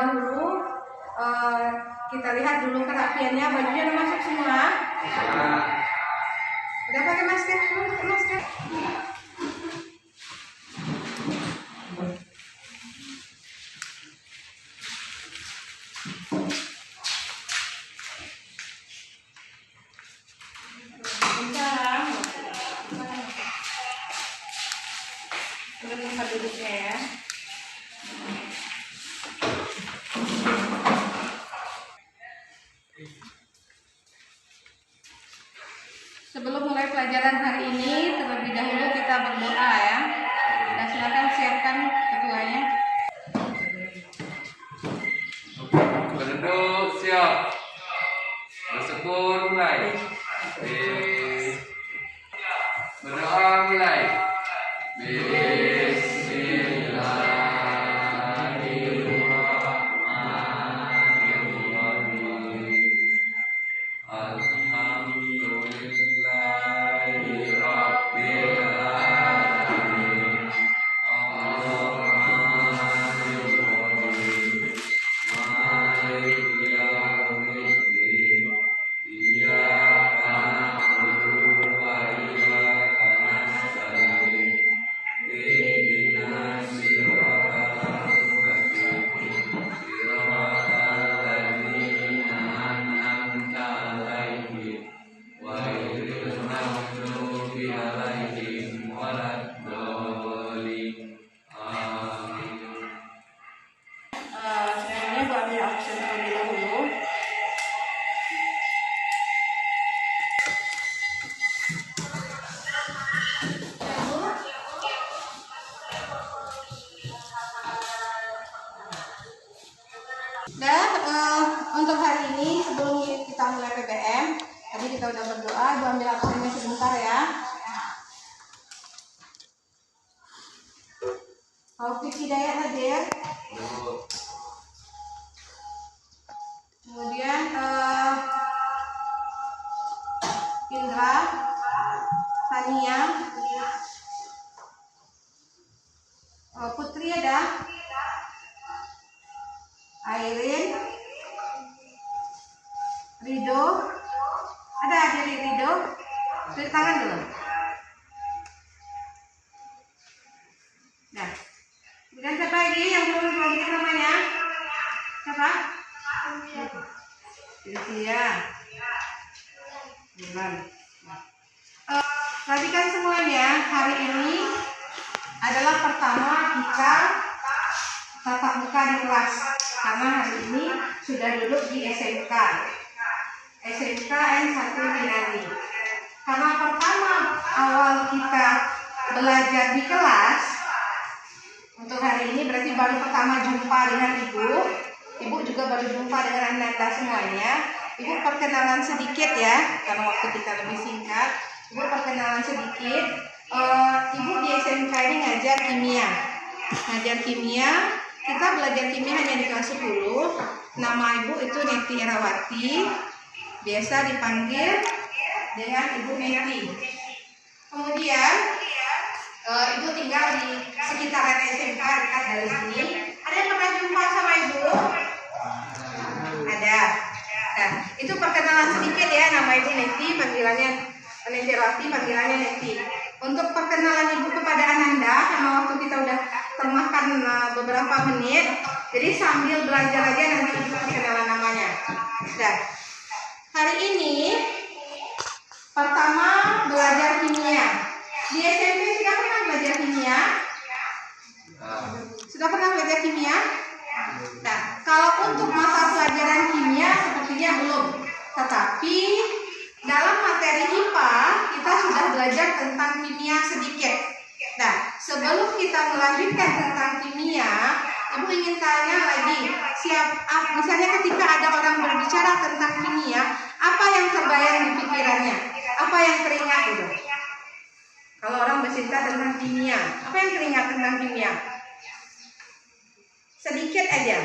dahulu kita lihat dulu kerapiannya. Bajunya udah masuk semua. Udah pakai masker dulu, pakai masker. Udah tempat duduknya ya. Sebelum mulai pelajaran hari ini, terlebih dahulu kita berdoa ya. Nah, silakan siapkan ketuanya. Berduduk siap. Bersyukur mulai. Berdoa mulai. Dan untuk hari ini sebelum kita mulai PBM, tadi kita udah berdoa, Ibu ambil absennya sebentar ya. Taufik Hidayat hadir. Kemudian Indra, Tania, Putri ada. Airin, Rido, ada dari Rido, beri tangan dulu. Nah, kemudian siapa lagi yang belum kita namanya? Siapa? Sylvia. Bulan. Perhatikan semuanya, hari ini adalah pertama kita tatap muka di kelas. Karena hari ini sudah duduk di SMK N1 Minani. Karena pertama awal kita belajar di kelas, untuk hari ini berarti baru pertama jumpa dengan Ibu juga baru jumpa dengan Anda semuanya. Ibu perkenalan sedikit ya, karena waktu kita lebih singkat. Ibu perkenalan sedikit. Ibu di SMK ini ngajar kimia. Kita belajar kimia hanya di kelas 10. Nama Ibu itu Neti Erawati. Biasa dipanggil dengan Ibu Neti. Kemudian Ibu tinggal di sekitaran SMK dekat dari sini. Ada yang pernah jumpa sama Ibu? Ada. Nah, itu perkenalan sedikit ya. Nama Ibu Neti, panggilannya Neti Erawati, panggilannya Neti. Untuk perkenalan Ibu kepada Ananda, karena waktu kita udah termakan beberapa menit, jadi sambil belajar aja nanti Ibu perkenalan namanya. Nah, hari ini pertama belajar kimia. Di SMP sudah pernah belajar kimia? Sudah pernah belajar kimia? Nah, kalau untuk mata pelajaran kimia sepertinya belum. Tetapi dalam materi IPA kita sudah belajar tentang kimia sedikit. Nah, sebelum kita melanjutkan tentang kimia, Ibu ingin tanya lagi, misalnya ketika ada orang berbicara tentang kimia, apa yang terbayang di pikirannya? Apa yang teringat itu? Kalau orang bercerita tentang kimia, apa yang teringat tentang kimia? Sedikit aja.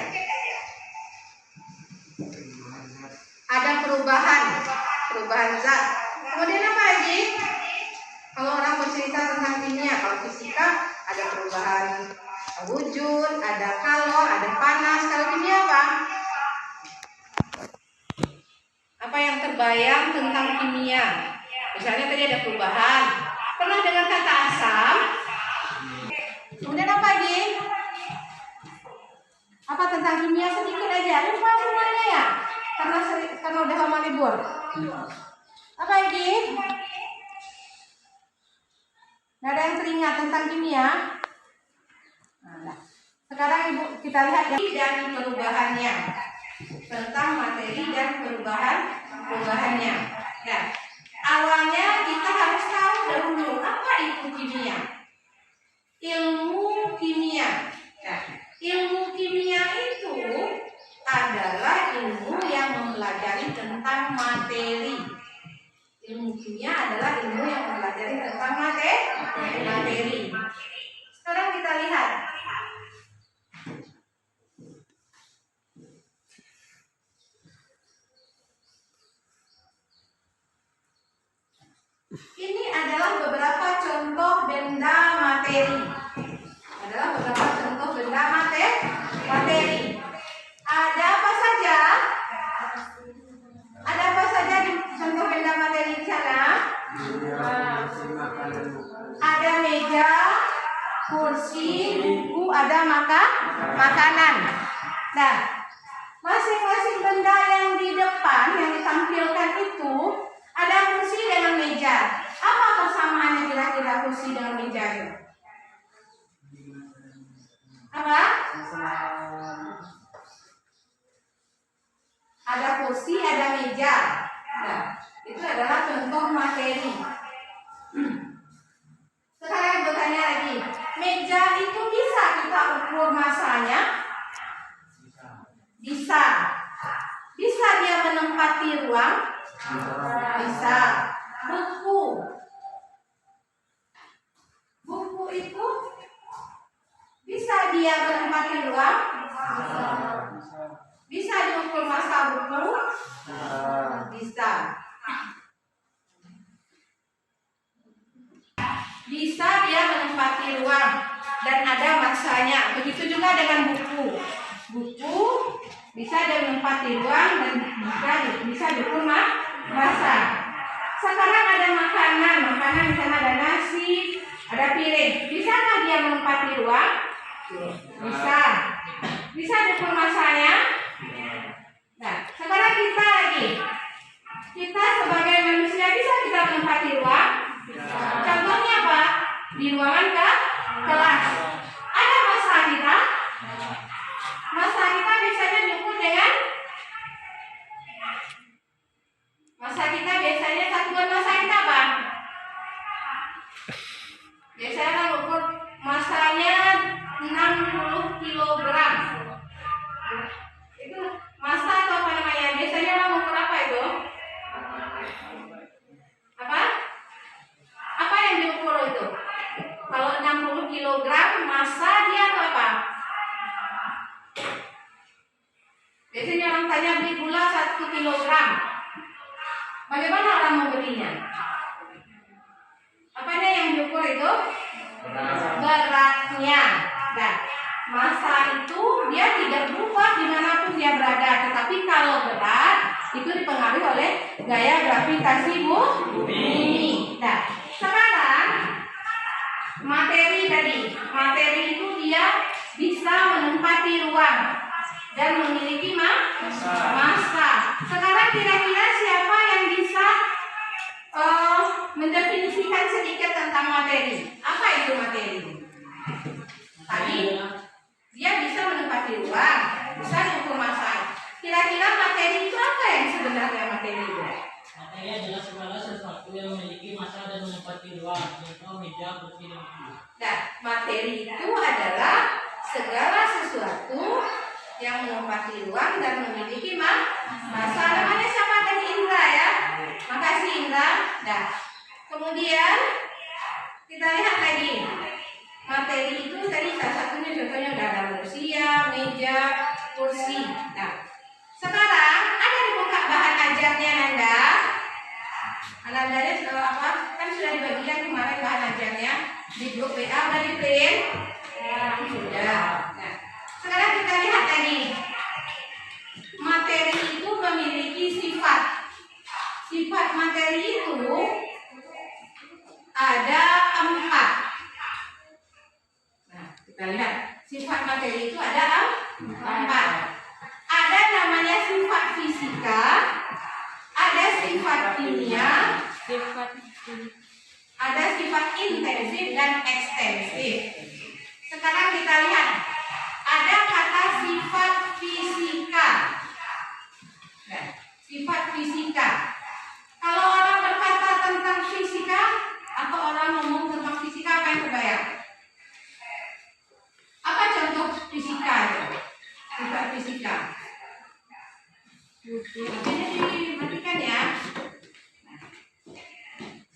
Ada perubahan zat. Kemudian apa lagi? Kalau orang bercerita tentang kimia, kalau fisika ada perubahan wujud, ada kalor, ada panas. Kalau kimia apa? berbayang tentang kimia. Misalnya tadi ada perubahan. Pernah dengar kata asam? Kemudian apa lagi? Apa tentang kimia sedikit aja? Lupa semuanya ya? Karena udah lama libur. Apa lagi? Nggak ada yang teringat tentang kimia? Nah, sekarang Ibu kita lihat dan perubahannya, tentang materi dan perubahannya. Nah, awalnya kita harus tahu dahulu apa itu kimia. Ilmu kimia. Nah, ilmu kimia itu adalah ilmu yang mempelajari tentang materi. Ilmu kimia adalah ilmu yang mempelajari tentang materi. Sekarang kita lihat. Ini adalah beberapa contoh benda materi. Ada apa saja? Ada apa saja di contoh benda materi di sana? Ada meja, kursi, buku, ada makanan. Nah, masing-masing benda yang di depan yang ditampilkan itu ada kursi dengan meja. Apa persamaannya kira-kira kursi dengan meja itu? Apa? Ada kursi, ada meja. Nah, itu adalah contoh materi. Sekarang bertanya lagi, meja itu bisa kita ukur masanya? Bisa. Bisa dia menempati ruang? Bisa. Buku itu bisa dia menempati ruang? Bisa diukur masa buku? Bisa. Bisa dia menempati ruang dan ada masanya. Begitu juga dengan buku. Buku bisa dia menempati ruang dan bisa diukur masa. Sekarang ada makanan di sana ada nasi, ada piring. Bisa nggak dia menempati ruang? Bisa. Bisa diukur masanya? Nah, sekarang kita lagi. Kita sebagai manusia bisa kita menempati ruang? Contohnya apa? Di ruangan kelas. Ada masa kita? Masa kita biasanya diukur dengan satuan masa kita apa? Biasanya kan ukur masanya 60 kg. Itu masa atau apa namanya? Biasanya orang ukur apa itu? Apa? Apa yang diukur itu? Kalau 60 kg masa dia atau apa? Biasanya orang tanya beli gula 1 kg. Bagaimana orang membelinya? Apanya yang diukur itu? Beratnya. Nah, massa itu dia tidak berubah dimanapun dia berada. Tetapi kalau berat itu dipengaruhi oleh gaya gravitasi bumi. Nah, sekarang materi tadi. Materi itu dia bisa menempati ruang dan memiliki massa. Sekarang kira-kira siapa yang bisa mendefinisikan sedikit tentang materi? Apa itu materi? Tadi dia bisa menempati ruang, bisa diukur massa. Kira-kira materi itu apa yang sebenarnya materi itu? Materi adalah segala sesuatu yang memiliki massa dan menempati ruang. Contoh meja, kursi, dan buku. Nah, materi itu adalah segala sesuatu yang menempati ruang dan memiliki massa. Namanya siapa tadi? Indra ya. Makasih Indra. Nah, kemudian kita lihat lagi. Materi itu tadi salah satunya contohnya udah ada manusia, meja, kursi. Nah, sekarang ada di buka bahan ajarnya Nanda. Anandanya apa? Kan sudah dibagikan kemarin bahan ajarnya di grup WA udah di print. Sudah. Nah, sekarang kita lihat lagi. Materi itu memiliki sifat. sifat fisika, ada sifat kimia, ada sifat intensif dan ekstensif. Sekarang kita lihat, ada kata sifat fisika. Nah, sifat fisika. Kalau orang berkata tentang fisika, atau orang ngomong tentang fisika, apa yang terbayang? Apa contoh fisika itu? Sifat fisika. Ini dimatikan ya.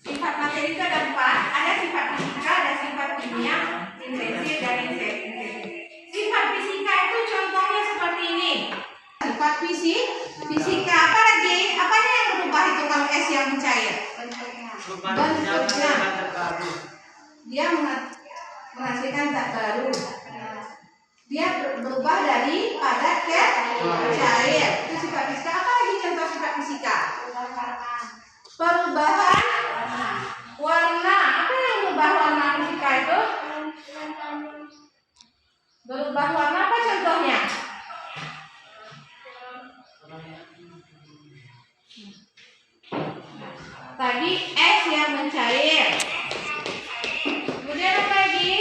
Sifat materi itu ada 4. Ada sifat fisika, ada sifat kimia, intensif dan ekstensif. Sifat fisika itu contohnya seperti ini. Sifat fisika apa lagi? Apanya yang berubah itu kalau es yang mencair? Bentuknya. Dia menghasilkan zat baru. Dia berubah dari padat ke cair. Itu sifat fisika. Apa lagi contoh sifat fisika? Perubahan warna. Apa yang berubah warna fisika itu? Berubah warna apa contohnya? Tadi es yang mencair. Kemudian apa lagi?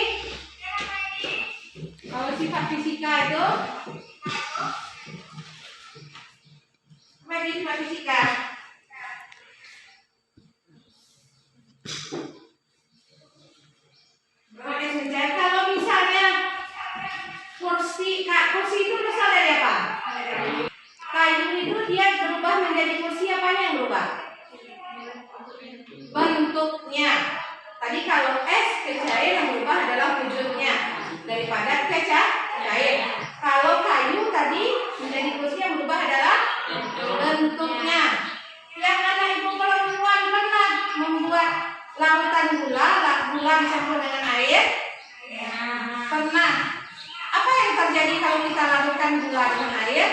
Kalau sifat fisika itu apa lagi sifat fisika? Es mencair. Kalau misalnya kursi itu berasal dari apa? Kayu itu dia berubah menjadi kursi, apanya yang berubah? Bentuknya. Tadi kalau es ke cair yang berubah adalah wujudnya, dari padat ke cair. Kalau kayu tadi menjadi kursi yang berubah adalah bentuknya. Yang anak ibu perempuan pernah membuat lautan gula dicampur dengan air? Pernah. Apa yang terjadi kalau kita larutkan gula dengan air?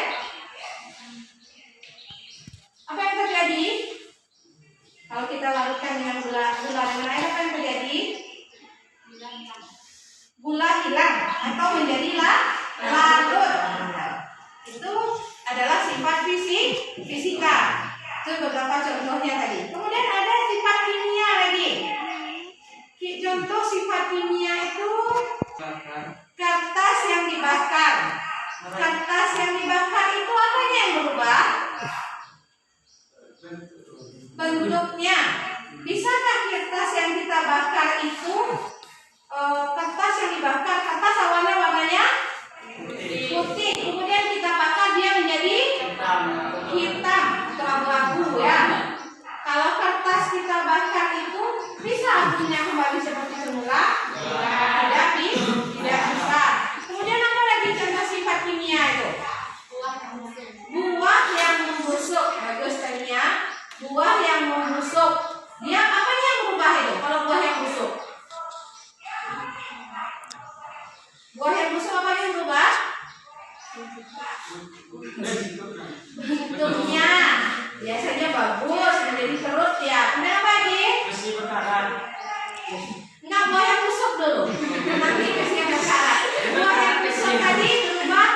Apa yang terjadi? Kalau kita larutkan dengan gula dengan air, apa yang terjadi? Gula hilang atau menjadi larut. Itu adalah sifat fisika. Itu beberapa contohnya tadi. Kemudian ada sifat kimia lagi. Contoh sifat kimia itu kertas yang dibakar. Kertas yang dibakar itu apanya yang berubah? Bentuknya. Bisakah kertas yang kita bakar itu kertas yang dibakar, kertas awalnya warnanya putih, kemudian kita bakar dia menjadi hitam atau abu-abu ya. Kalau kertas kita bakar itu bisa abunya kembali seperti semula? Tidak bisa. Kemudian apa lagi contoh sifat kimia itu? Buah yang membusuk. Bagus tadinya. Buah yang membusuk. Dia apanya yang berubah itu? Kalau buah yang busuk, buah yang busuk apa yang berubah? Bentuknya biasanya bagus, menjadi kerut ya. Kemudian apa lagi? Enggak, buah yang busuk dulu. Nanti yang berkarat. Buah yang busuk tadi berubah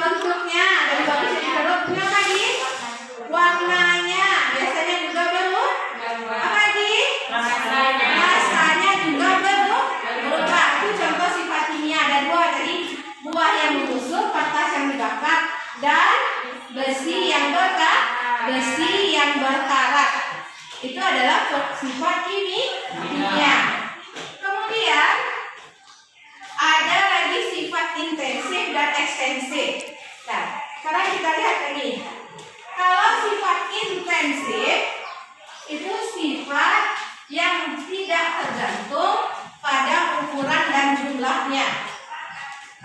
bentuknya dari bagus jadi kerut. Kemudian apa lagi? Warnanya biasanya juga berubah. Apa lagi? Rasanya juga berubah. Itu contoh sifat kimia. Ada 2 tadi, buah yang membusuk, kertas yang dibakar, dan besi yang berkarat. Itu adalah sifat kimia. Kemudian ada lagi sifat intensif dan ekstensif. Nah, sekarang kita lihat lagi. Kalau sifat intensif itu sifat yang tidak tergantung pada ukuran dan jumlahnya.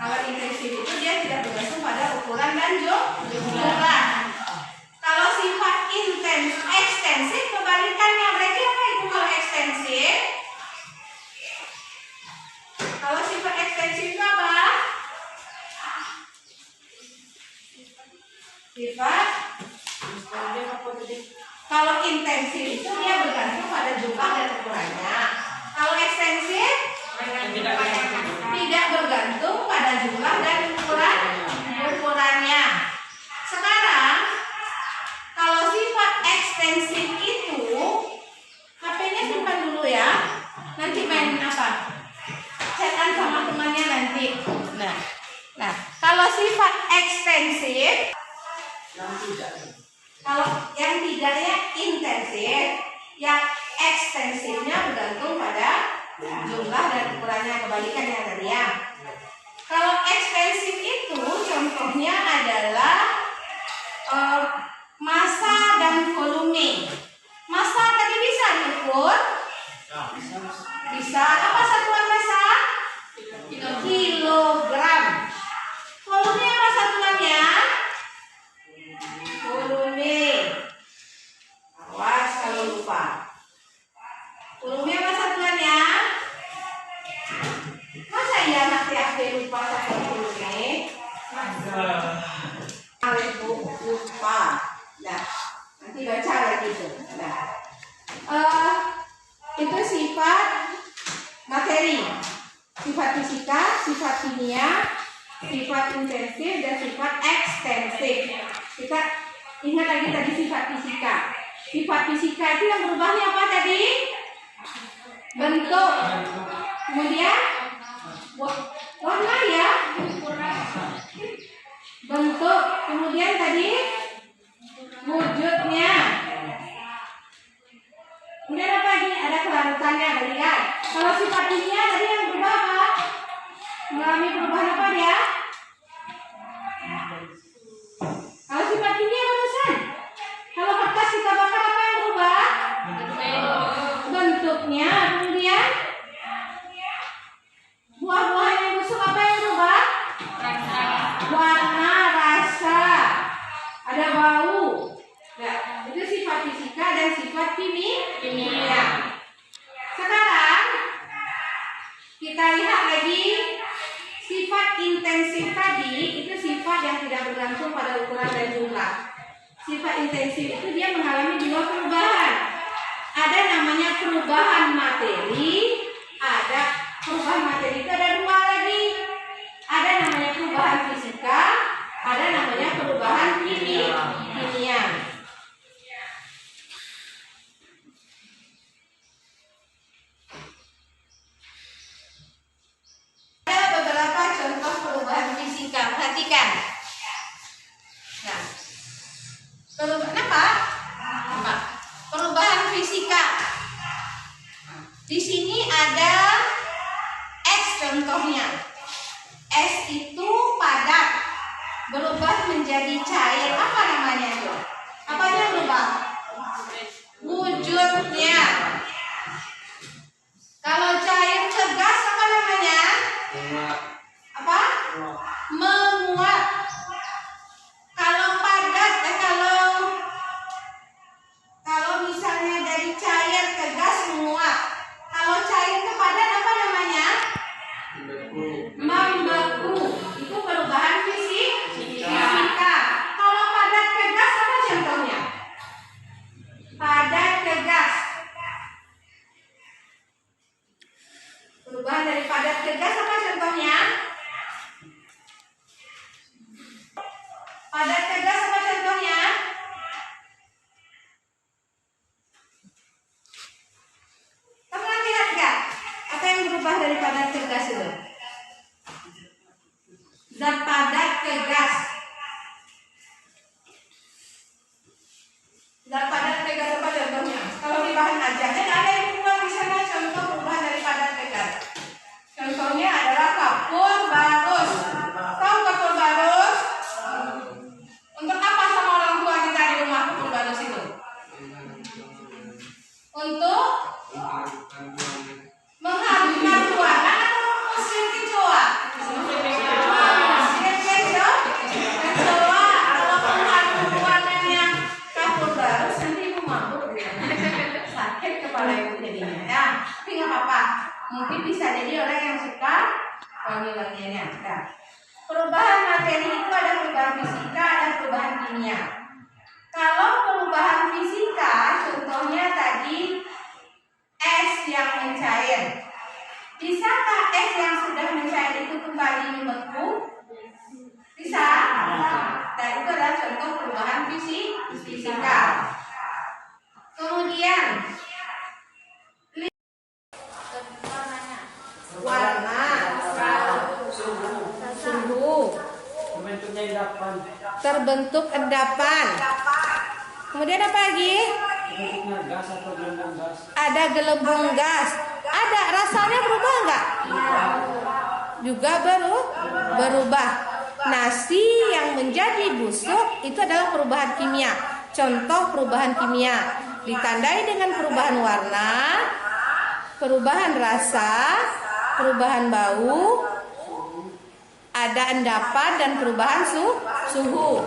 Kalau intensif itu dia tidak bergantung pada ukuran dan jumlah. Kalau sifat ekstensif kebalikannya. Berarti apa itu kalau ekstensif? Kalau sifat ekstensif itu apa? Sifat kalau intensif itu dia bergantung pada jumlah dan ukurannya. Kalau ekstensif tidak bergantung pada jumlah dan ukurannya. Sekarang ekstensif, Yang tidak. kalau yang tidaknya intensif, yang ekstensifnya bergantung pada jumlah dan ukurannya, kebalikan yang tadi ya. Kalau ekstensif itu contohnya adalah massa dan volume. Massa tadi bisa diukur? Bisa. Apa satuan massa? Kilogram. Volume apa satuannya? Volume. Awas kalau lupa. Volume apa satuannya? Masa iya anak TAP lupa satuan volume? Itu lupa. Nah, nanti baca lagi itu. Nah, itu sifat materi, sifat fisika, sifat kimia, sifat intensif dan sifat ekstensif. Kita ingat lagi tadi sifat fisika. Sifat fisika itu yang berubahnya apa tadi? Bentuk. Kemudian warna ya. Bentuk. Kemudian tadi wujudnya. Kemudian apa lagi? Ada kelarutannya tadi kan. Kalau sifat kimia tadi yang berubah apa? Mengalami perubahan apa dia? Kalau sifat kimia barusan. Kalau kertas kita bakar apa yang berubah? Bentuknya. Kemudian buah-buahan yang busuk apa yang berubah? Warna, rasa, ada bau. Nah, itu sifat fisika dan sifat kimia. Sekarang kita lihat lagi sifat intensif tadi. Itu sifat yang tidak bergantung pada ukuran dan jumlah. Sifat intensif itu dia mengalami dua perubahan. Ada namanya perubahan materi. Ada perubahan materi itu ada dua lagi. Ada namanya perubahan fisika. Ada namanya perubahan kimia. Ada beberapa contoh perubahan fisika. Perhatikan. Nah, perubahan apa? Perubahan fisika. Di sini ada es contohnya. Es itu padat, berubah menjadi cair. Apa namanya itu? Apanya berubah? Wujudnya. Kalau cair ke gas apa namanya? Apa? Menguap. Kalau padat, kalau misalnya dari cair ke gas menguap. Kalau cair ke padat apa namanya? Membeku. Itu perubahan fisika. Kalau padat ke gas apa contohnya? Padat ke gas. Perubahan dari padat ke gas apa contohnya? Padat ke gas apa contohnya? Kamu nanti lihat gak? Apa yang berubah dari padat ke gas itu? Zat padat ke gas. Zat padat ke gas apa contohnya? Kalau di bahan ajarnya ada yang berubah di sana contoh perubahan dari padat ke gas. Contohnya adalah kapur barus. Tahu kapur barus? Untuk apa sama orang tua kita di rumah kapur barus itu? Untuk menghabiskan ruangan atau mesin kecoa? Mesin kecoa. Kalau menghabiskan ruangannya kapur barus nanti ibu mabuk sakit kepala ibu jadinya ya. Tapi nggak apa-apa. Mungkin bisa jadi orang yang suka wangi-wangiannya. Nah, perubahan materi itu ada perubahan fisika, ada perubahan kimia. Kalau perubahan fisika, contohnya tadi es yang mencair. Bisakah es yang sudah mencair itu kembali membeku? Bisa. Nah, itu adalah contoh perubahan fisika. Kemudian warna, suhu, Bentuknya yang dapat Terbentuk endapan. Kemudian apa lagi? Terbentuknya gas atau gelembung gas. Ada gelembung gas. Ada rasanya berubah enggak? Juga berubah. Nasi yang menjadi busuk itu adalah perubahan kimia. Contoh perubahan kimia ditandai dengan perubahan warna, perubahan rasa, perubahan bau, ada endapan dan perubahan suhu.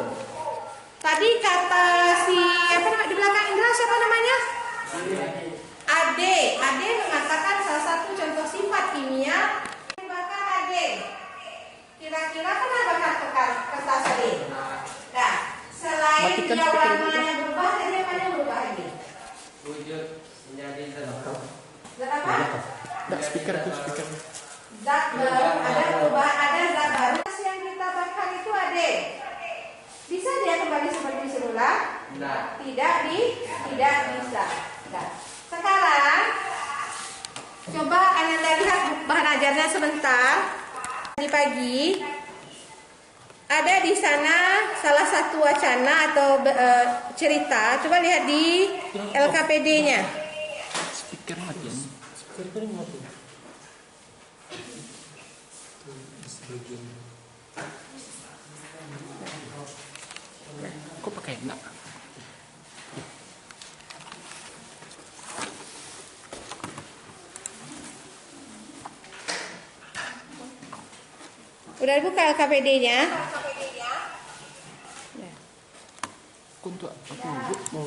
Tadi kata si di belakang Indra siapa namanya? Ade. Ade mengatakan salah satu contoh sifat kimia bakar Ade. Kira-kira kenapa bakar kertas Ade? Nah, selain dia warnanya berubah, tadi apa yang berubah ini? Wujud menjadi zat. Zat apa? Speaker. Zat baru, ada perubahan, ada zat baru. Yang kita bakar itu Ade. Bisa dia kembali seperti semula? Tidak bisa. Nah, sekarang coba Anda lihat bahan ajarnya sebentar. Tadi pagi ada di sana salah satu wacana atau cerita. Coba lihat di LKPD-nya. Speaker mati. Kok pakai enak? Udah buka LKPD-nya? Untuk aku mau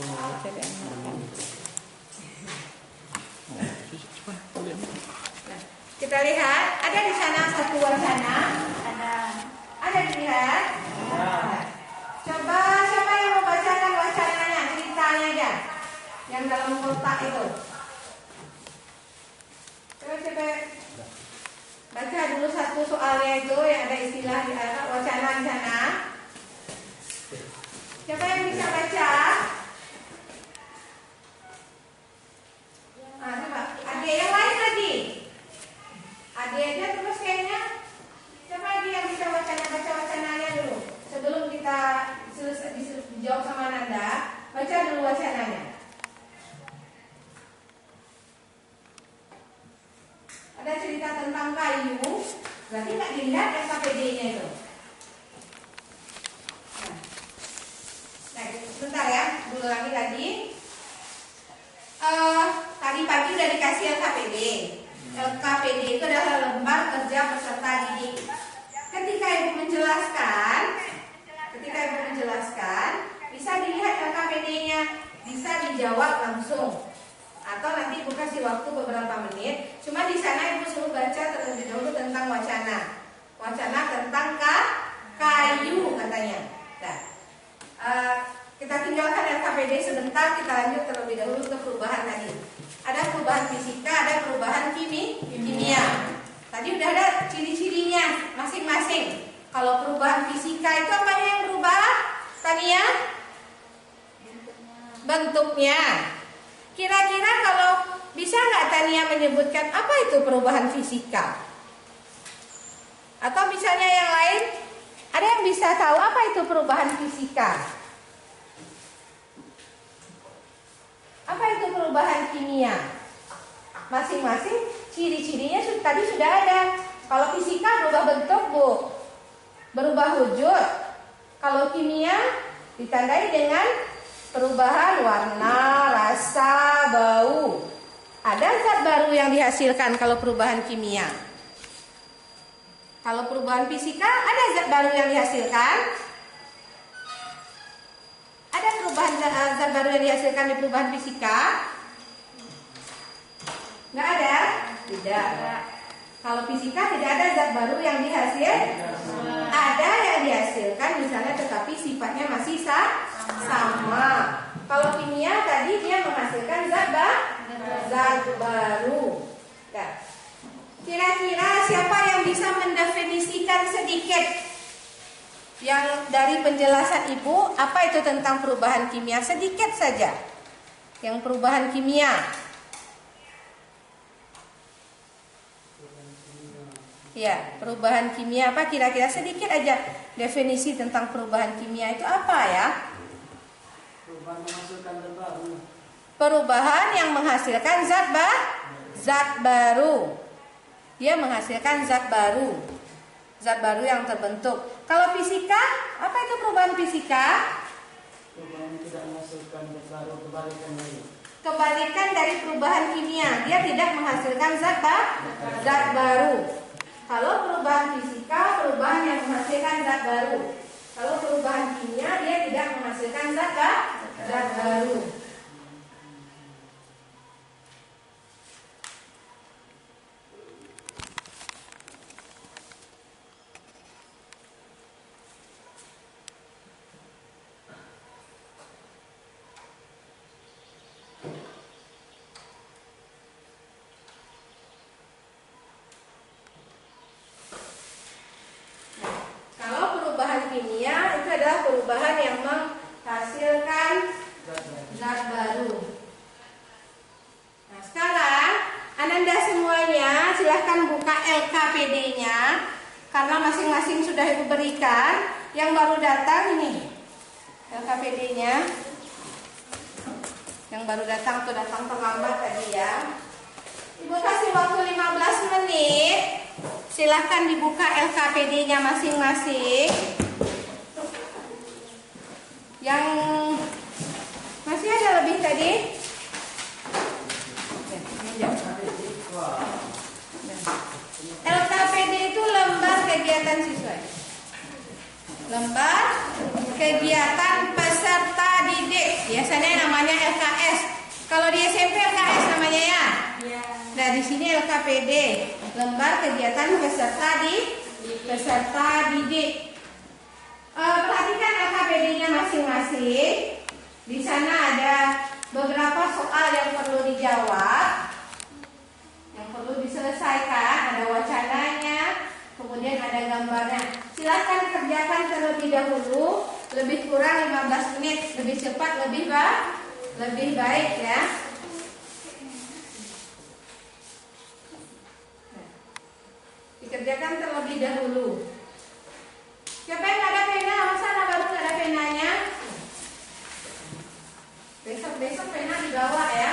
Kita lihat ada di sana satu wacana. Ada dilihat. Coba siapa yang membacakan wacananya, ceritanya aja, yang dalam kotak itu. Coba baca dulu satu soalnya itu yang ada istilah di wacana di sana. Siapa yang bisa baca? Coba. Ada yang lain lagi? Ada aja terus kayaknya. Siapa lagi yang bisa baca wacananya dulu? Sebelum kita dijawab sama Nanda, baca dulu wacananya. Ada cerita tentang kayu, berarti nggak dilihat SKPD-nya itu. Nah, sebentar ya, dulu lagi. Tadi pagi udah dikasih LKPD. LKPD itu adalah lembar kerja peserta didik. Ketika ibu menjelaskan, bisa dilihat LKPD-nya, bisa dijawab langsung. Atau nanti ibu kasih waktu beberapa menit. Cuma di sana ibu suruh baca terlebih dahulu tentang wacana. Wacana tentang kayu katanya. Nah, kita tinggalkan LKPD sebentar, kita lanjut terlebih dahulu ke perubahan tadi. Ada perubahan fisika, ada perubahan kimia. Tadi udah ada ciri-cirinya masing-masing. Kalau perubahan fisika itu apa yang berubah? Tania? Bentuknya. Kira-kira kalau bisa nggak Tania menyebutkan apa itu perubahan fisika? Atau misalnya yang lain, ada yang bisa tahu apa itu perubahan fisika? Apa itu perubahan kimia? Masing-masing ciri-cirinya tadi sudah ada. Kalau fisika berubah bentuk, Bu. Berubah wujud. Kalau kimia ditandai dengan perubahan warna, rasa, bau. Ada zat baru yang dihasilkan kalau perubahan kimia. Kalau perubahan fisika, ada zat baru yang dihasilkan. Ada perubahan zat baru yang dihasilkan di perubahan fisika? Nggak ada? Tidak. Kalau fisika tidak ada zat baru yang dihasilkan. Ada yang dihasilkan misalnya, tetapi sifatnya masih sama. Kalau kimia tadi dia menghasilkan zat baru. Nah, kira-kira siapa yang bisa mendefinisikan sedikit yang dari penjelasan ibu apa itu tentang perubahan kimia, sedikit saja yang perubahan kimia Ya, perubahan kimia apa kira-kira sedikit aja definisi tentang perubahan kimia itu apa ya? Perubahan menghasilkan zat baru. Perubahan yang menghasilkan zat baru. Dia menghasilkan zat baru yang terbentuk. Kalau fisika, apa itu perubahan fisika? Perubahan tidak menghasilkan zat baru, Kebalikan dari perubahan kimia, dia tidak menghasilkan zat baru. Kalau perubahan fisika, perubahan yang menghasilkan zat baru. Kalau perubahan kimia, dia tidak menghasilkan zat baru. Kimia itu adalah perubahan yang menghasilkan zat baru. Nah, sekarang Ananda semuanya silahkan buka LKPD-nya karena masing-masing sudah Ibu berikan. Yang baru datang ini LKPD-nya. Yang baru datang atau datang terlambat tadi ya. Ibu kasih waktu 15 menit. Silahkan dibuka LKPD-nya masing-masing. Yang masih ada lebih tadi? LKPD itu lembar kegiatan siswa. Lembar kegiatan peserta didik. Biasanya namanya LKS. Kalau di SMP LKS namanya ya. Nah, di sini LKPD, lembar kegiatan peserta didik. Perhatikan LKPD-nya masing-masing. Di sana ada beberapa soal yang perlu dijawab, yang perlu diselesaikan. Ada wacananya, kemudian ada gambarnya. Silahkan kerjakan terlebih dahulu. Lebih kurang 15 menit, lebih cepat lebih baik ya. Dikerjakan terlebih dahulu. Siapa yang nggak ada pena? Masa anak baru nggak ada penanya? Besok pena dibawa ya.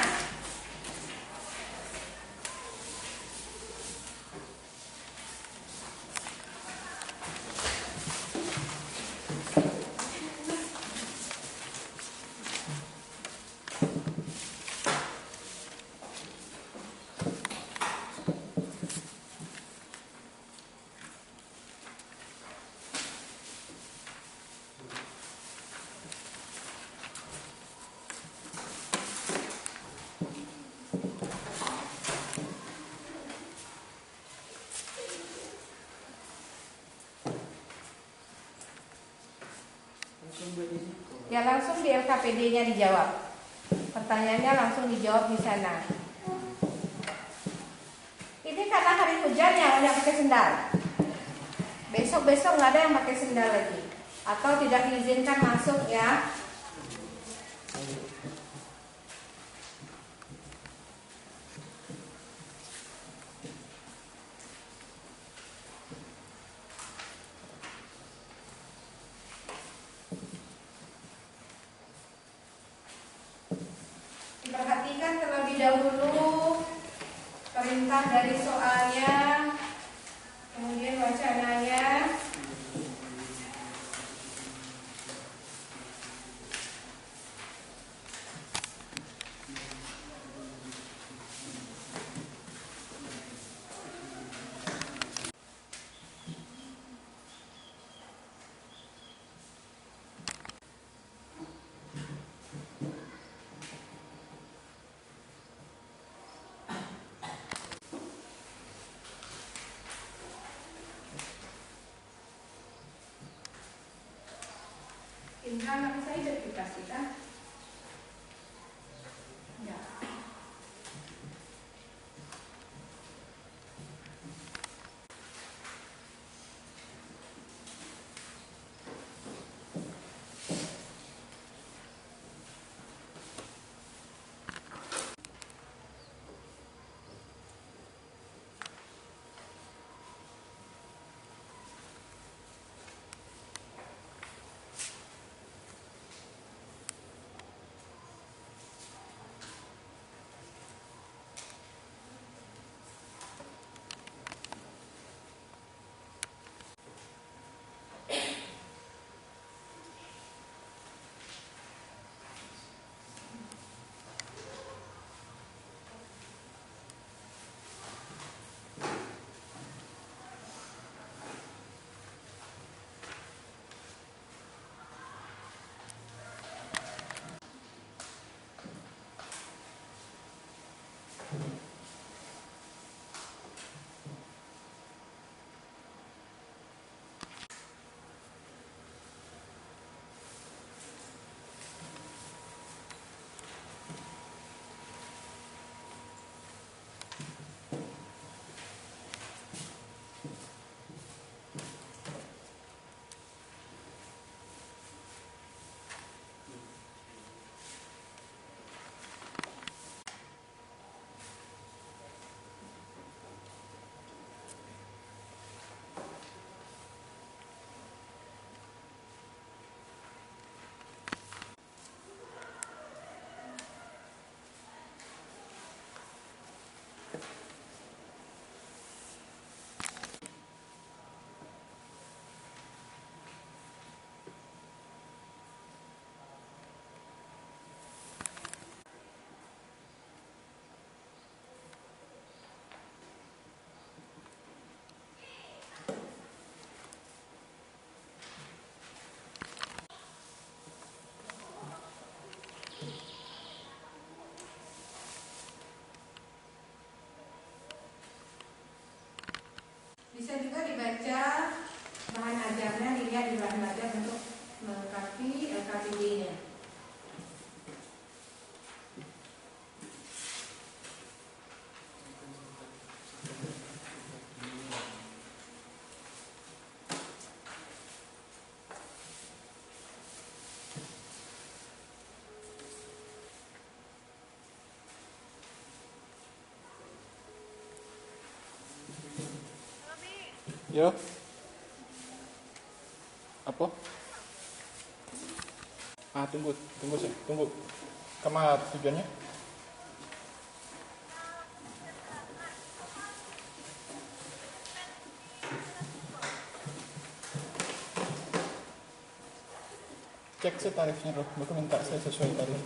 Ya langsung di LKPD-nya dijawab. Pertanyaannya langsung dijawab di sana. Ini karena hari hujan yang banyak pakai sendal. Besok nggak ada yang pakai sendal lagi. Atau tidak diizinkan masuk ya. Perhatikan terlebih dahulu perintah dari soalnya, kemudian wacananya. Indra nanti saya identifikasikan. Ya. Yo. Apa? Tunggu. Kemana tujuannya? Cek tarifnya loh, aku minta saya sesuai tarif.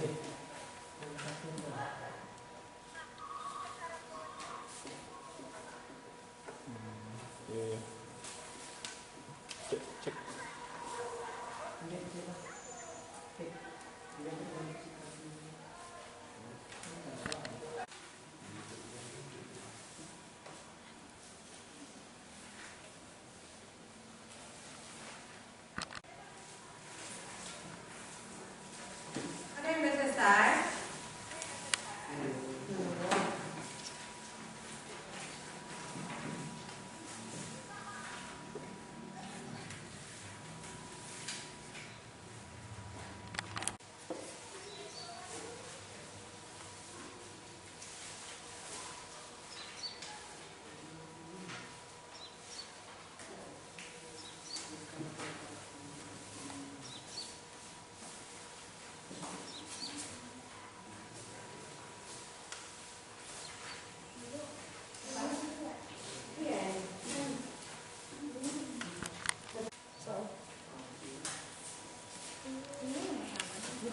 Iya. Cek. Ada yang udah selesai?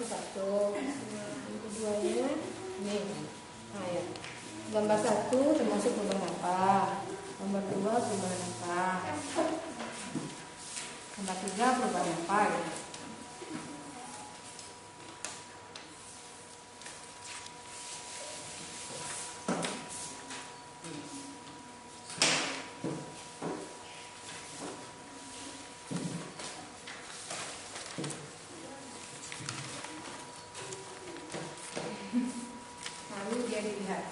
Satu, yang keduanya nih, nah ya. Gambar satu termasuk perubahan apa? Gambar dua perubahan apa? Gambar tiga perubahan apa? Gitu. Lalu dia dilihat.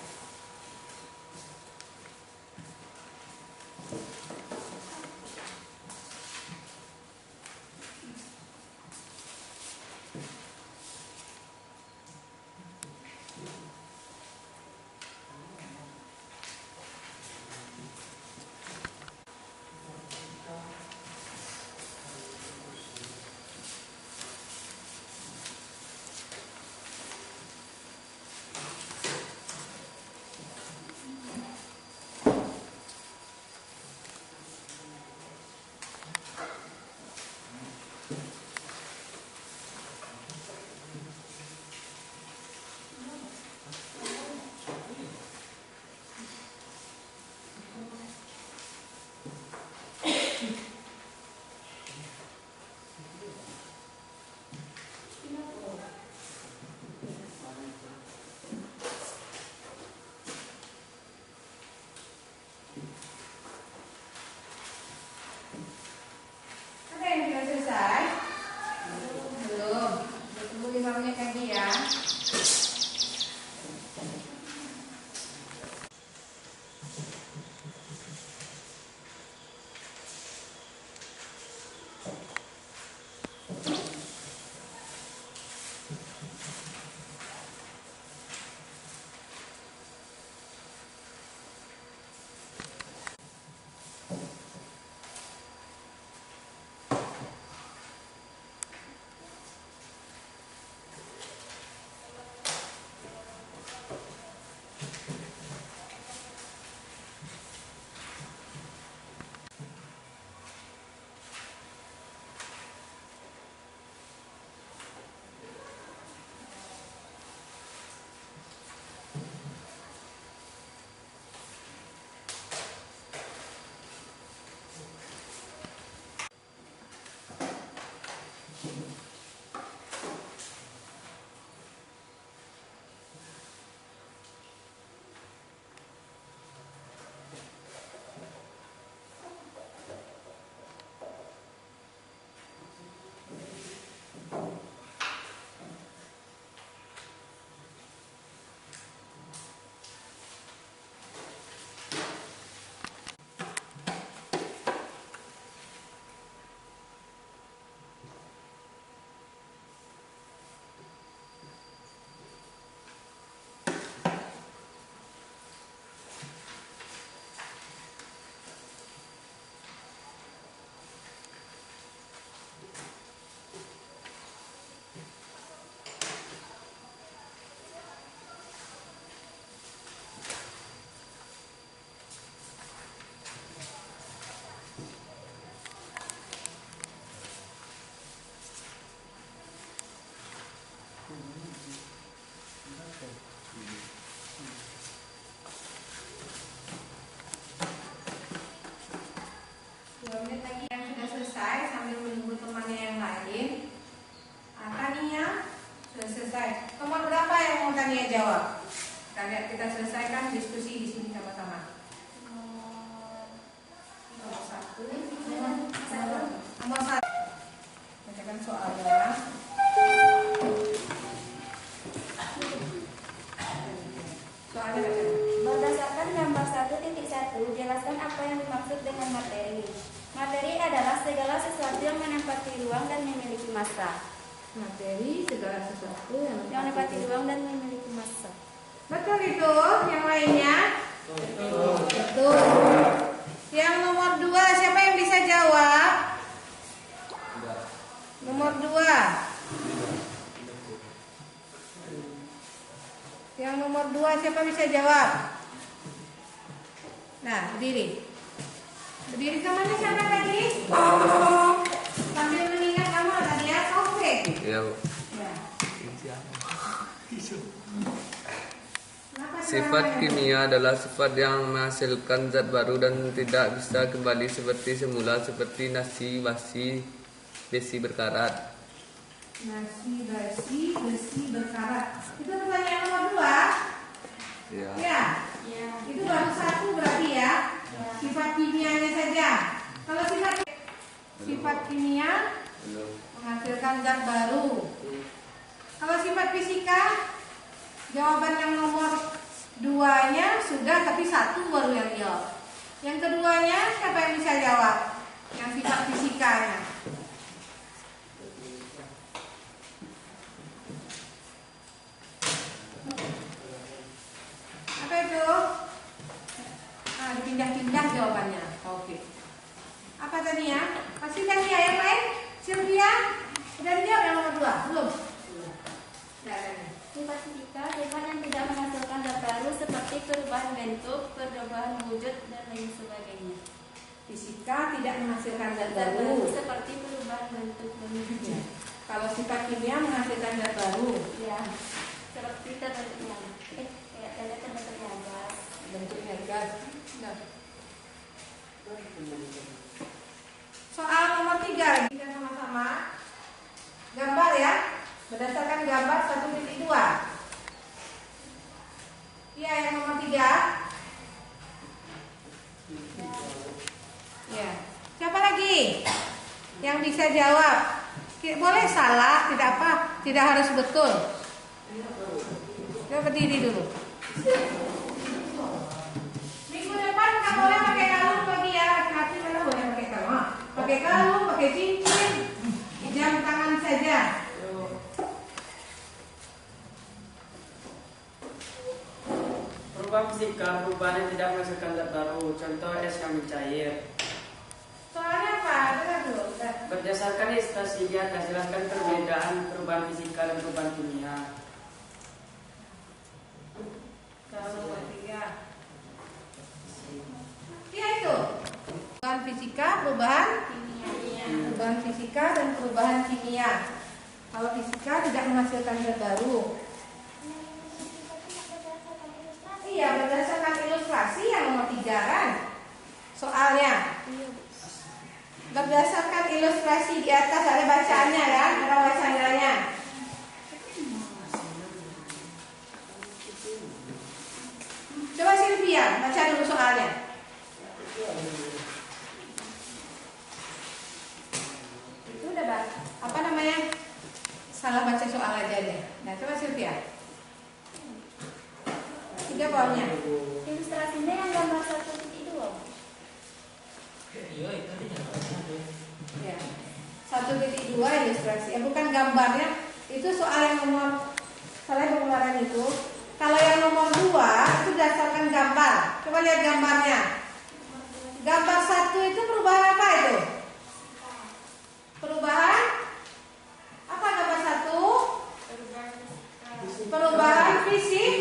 menit lagi yang sudah selesai sambil menunggu temannya yang lain. Tania sudah selesai. Nomor berapa yang mau Tania jawab? Kita selesaikan diskusi di sini sama-sama. Nomor satu. Nomor satu. Bacakan soalnya. Soalnya bacakan. Berdasarkan gambar 1.1, jelaskan apa yang dimaksud dengan materi. Materi adalah segala sesuatu yang menempati ruang dan memiliki massa. Materi segala sesuatu yang Menempati ruang dan memiliki massa. Betul itu. Yang lainnya? Betul. Yang nomor 2, siapa yang bisa jawab? Nomor 2. Yang nomor 2 siapa bisa jawab? Nah, berdiri. Berdiri kemana sana tadi? Sambil mengingat kamu tadi ya, oke. Ya. Ya. Sifat kimia adalah sifat yang menghasilkan zat baru dan tidak bisa kembali seperti semula, seperti nasi, besi berkarat. Nasi, besi berkarat. Itu pertanyaan nomor 2. Ya. Ya. Itu baru 1 berarti ya. Sifat kimianya saja. Kalau sifat kimia menghasilkan zat baru. Kalau sifat fisika, jawaban yang nomor 2-nya sudah, tapi 1 baru yang jawab. Yang keduanya siapa yang bisa jawab? Yang sifat fisikanya. Apa itu? Dipindah-pindah jawabannya. Oke. Apa tadi ya? Pasti tadi ya yang lain? Sylvia? Udah dijawab yang nomor 2? Belum? Sifat fisika, sifat yang tidak menghasilkan zat baru seperti perubahan bentuk, perubahan wujud, dan lain sebagainya. Fisika tidak menghasilkan zat Zat baru. baru seperti perubahan bentuk dan wujud. Kalau sifat kimia menghasilkan zat baru. Ya, seperti terbentuknya. Kayak tanda terbentuknya gas. Bentuknya gas. Nah. Soal nomor 3 kita sama-sama gambar ya. Berdasarkan gambar 1.2. Iya, yang nomor 3. Ya. Siapa lagi yang bisa jawab? Boleh salah, tidak apa, tidak harus betul. Coba berdiri dulu. Minggu depan nggak boleh pakai kalung lagi ya, hati-hati kalau boleh pakai kalung. Pakai kalung, pakai cincin, jam tangan saja. Perubahan fisika, perubahan yang tidak menghasilkan zat baru, contoh es yang mencair. Soalnya apa? Dengar dulu. Berdasarkan ilustrasi di atas, jelaskan perbedaan perubahan fisika dan perubahan kimia. Kalau nomor 3. Iya itu. Perubahan fisika, perubahan perubahan fisika dan perubahan kimia. Kalau fisika tidak menghasilkan zat baru. Iya, berdasarkan ilustrasi yang nomor 3 kan? Soalnya berdasarkan ilustrasi di atas ada bacaannya kan? Ada bacaannya. Coba Sylvia baca dulu soalnya. Itu udah apa namanya? Salah baca soal aja deh. Nah, coba Sylvia. 3 bawahnya. Ilustrasinya yang gambar 1.2. Iya, itu tadi jangan. Ya. 1.2 ilustrasi. Bukan gambarnya. Itu soal yang nomor salah pengeluaran itu. Kalau yang nomor 2 itu berdasarkan gambar. Coba lihat gambarnya. Gambar 1 itu perubahan apa itu? Perubahan apa gambar 1? Perubahan fisik.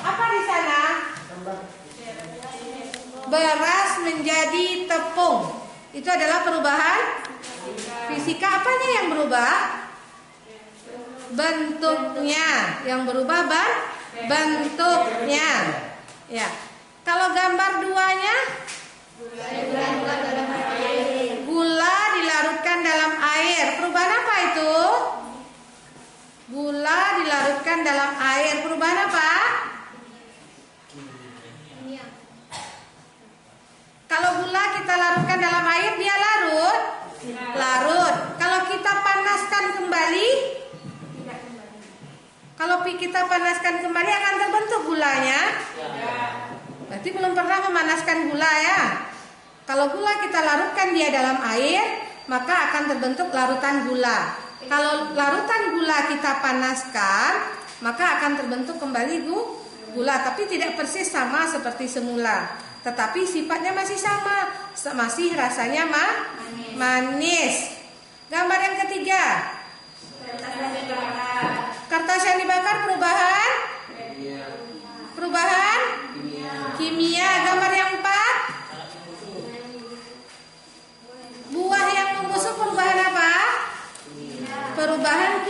Apa di sana? Beras menjadi tepung. Itu adalah perubahan fisika. Apanya yang berubah? bentuknya. Yang berubah bentuknya. Ya. Kalau gambar 2-nya, gula dilarutkan dalam air. Perubahan apa itu? Gula dilarutkan dalam air. Perubahan apa? Kalau gula kita larutkan dalam air, dia larut. Kalau kita panaskan kembali, akan terbentuk gulanya. Berarti belum pernah memanaskan gula ya. Kalau gula kita larutkan dia dalam air, maka akan terbentuk larutan gula. Kalau larutan gula kita panaskan, maka akan terbentuk kembali gula, tapi tidak persis sama seperti semula. Tetapi sifatnya masih sama, masih rasanya manis. Gambar yang ketiga, kertas yang dibakar perubahan kimia. Gambar yang 4, buah yang membusuk perubahan apa? Perubahan